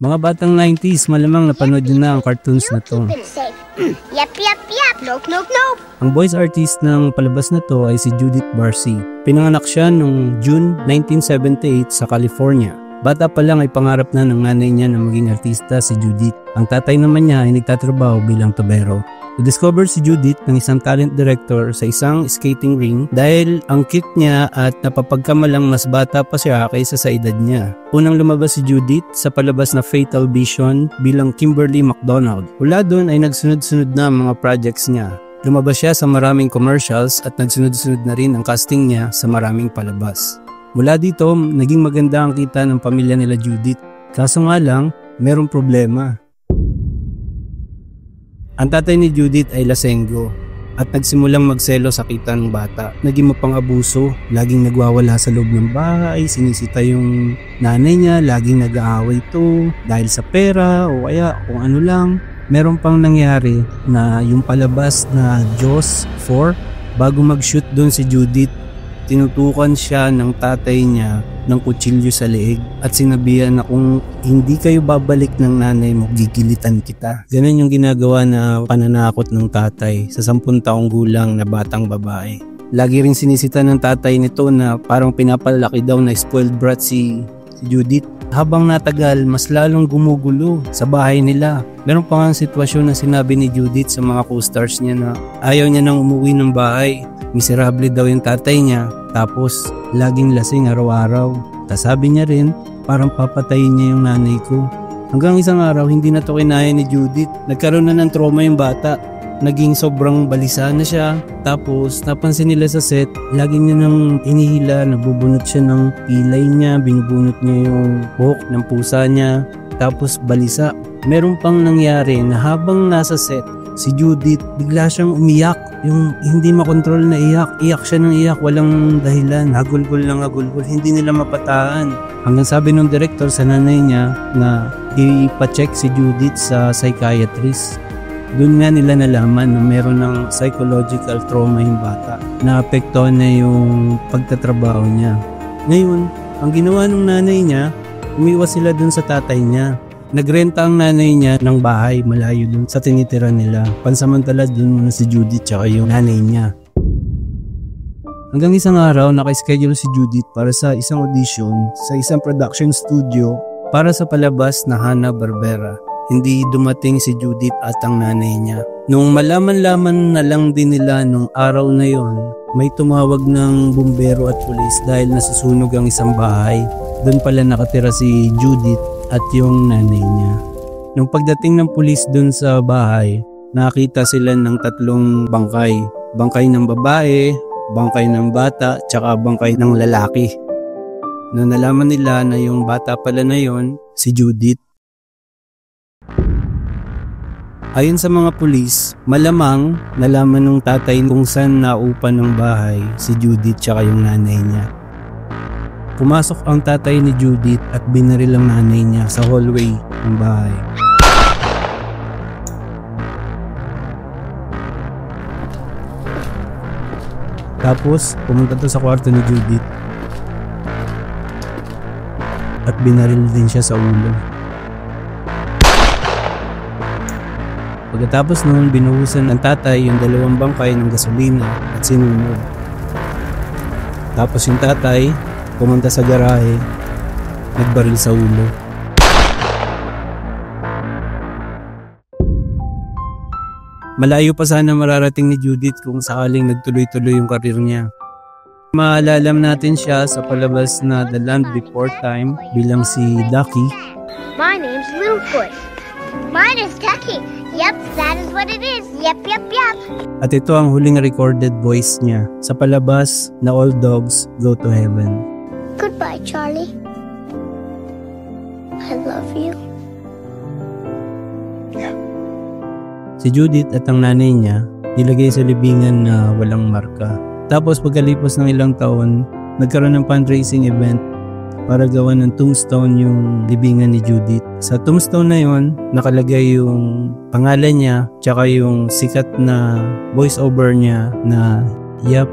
Mga batang 90s, malamang napanood nyo na ang cartoons na to. Yep. Nope. Ang voice artist ng palabas na to ay si Judith Barsi. Pinanganak siya noong June 1978 sa California. Bata pa lang ay pangarap na ng nanay niya na maging artista si Judith. Ang tatay naman niya ay nagtatrabaho bilang tubero. Na-discover si Judith ng isang talent director sa isang skating ring dahil ang cute niya at napapagkamalang mas bata pa siya kaysa sa edad niya. Unang lumabas si Judith sa palabas na Fatal Vision bilang Kimberly McDonald. Mula doon ay nagsunod-sunod na ang mga projects niya. Lumabas siya sa maraming commercials at nagsunod-sunod na rin ang casting niya sa maraming palabas. Mula dito, naging maganda ang kita ng pamilya nila Judith. Kaso nga lang, merong problema. Ang tatay ni Judith ay lasenggo at nagsimulang magselo sa kita ng bata. Naging mapang-abuso, laging nagwawala sa loob ng bahay, sinisita yung nanay niya, laging nag-aaway ito dahil sa pera o kaya kung ano lang. Meron pang nangyari na yung palabas na Jaws 4, bago mag-shoot doon si Judith, tinutukan siya ng tatay niya ng kutsilyo sa leeg at sinabihan na kung hindi kayo babalik ng nanay mo, gigilitan kita. Ganun yung ginagawa na pananakot ng tatay sa 10 taong gulang na batang babae. Lagi rin sinisita ng tatay nito na parang pinapalaki daw na spoiled brat si Judith. Habang natagal, mas lalong gumugulo sa bahay nila. Meron pa nga sitwasyon na sinabi ni Judith sa mga co-stars niya na ayaw niya nang umuwi ng bahay. Miserable daw yung tatay niya, tapos laging lasing araw-araw. Tas sabi niya rin, parang papatayin niya yung nanay ko. Hanggang isang araw, hindi na to kinaya ni Judith. Nagkaroon na ng trauma yung bata. Naging sobrang balisa na siya. Tapos napansin nila sa set, lagi niya nang inihila, nabubunot siya ng pilay niya, binubunot niya yung buhok ng pusa niya. Tapos balisa. Meron pang nangyari na habang nasa set, si Judith bigla siyang umiyak. Yung hindi makontrol na iyak. Iyak siya ng iyak, walang dahilan. Hagulgol lang hagulgol, hindi nila mapataan. Hanggang sabi ng director sa nanay niya na ipacheck si Judith sa psychiatrist. Doon nga nila nalaman na meron ng psychological trauma yung bata. Naapektuhan na yung pagtatrabaho niya. Ngayon, ang ginawa ng nanay niya, umiwas sila dun sa tatay niya. Nagrenta ang nanay niya ng bahay malayo dun sa tinitira nila. Pansamantala dun muna si Judith tsaka yung nanay niya. Hanggang isang araw, nakaschedule si Judith para sa isang audition sa isang production studio para sa palabas na Hanna-Barbera. Hindi dumating si Judith at ang nanay niya. Nung malaman-laman na lang din nila nung araw na yon, may tumawag ng bumbero at pulis dahil nasusunog ang isang bahay. Doon pala nakatira si Judith at yung nanay niya. Nung pagdating ng pulis doon sa bahay, nakita sila ng 3 bangkay. Bangkay ng babae, bangkay ng bata, tsaka bangkay ng lalaki. Nung nalaman nila na yung bata pala na yon, si Judith. Ayon sa mga pulis, malamang nalaman ng tatay kung saan naupa ng bahay si Judith tsaka yung nanay niya. Pumasok ang tatay ni Judith at binaril ang nanay niya sa hallway ng bahay. Tapos, pumunta to sa kwarto ni Judith at binaril din siya sa ulo. Pagkatapos noon, binuhusan ng tatay yung 2 bangkay ng gasolina at sinunod. Tapos yung tatay, pumunta sa garahe, nagbaril sa ulo. Malayo pa sana mararating ni Judith kung sakaling nagtuloy-tuloy yung karir niya. Maalalam natin siya sa palabas na The Land Before Time bilang si Ducky. My name's Littlefoot. Mine is Ducky. Yep, that is what it is. Yep. At ito ang huling recorded voice niya sa palabas na All Dogs Go to Heaven. Goodbye, Charlie. I love you. Si Judith at ang nanay niya nilagay sa libingan na walang marka. Tapos pagkalipas ng ilang taon, nagkaroon ng fundraising event para gawa ng tombstone yung libingan ni Judith. Sa tombstone na yon, nakalagay yung pangalan niya tsaka yung sikat na voice over niya na yap.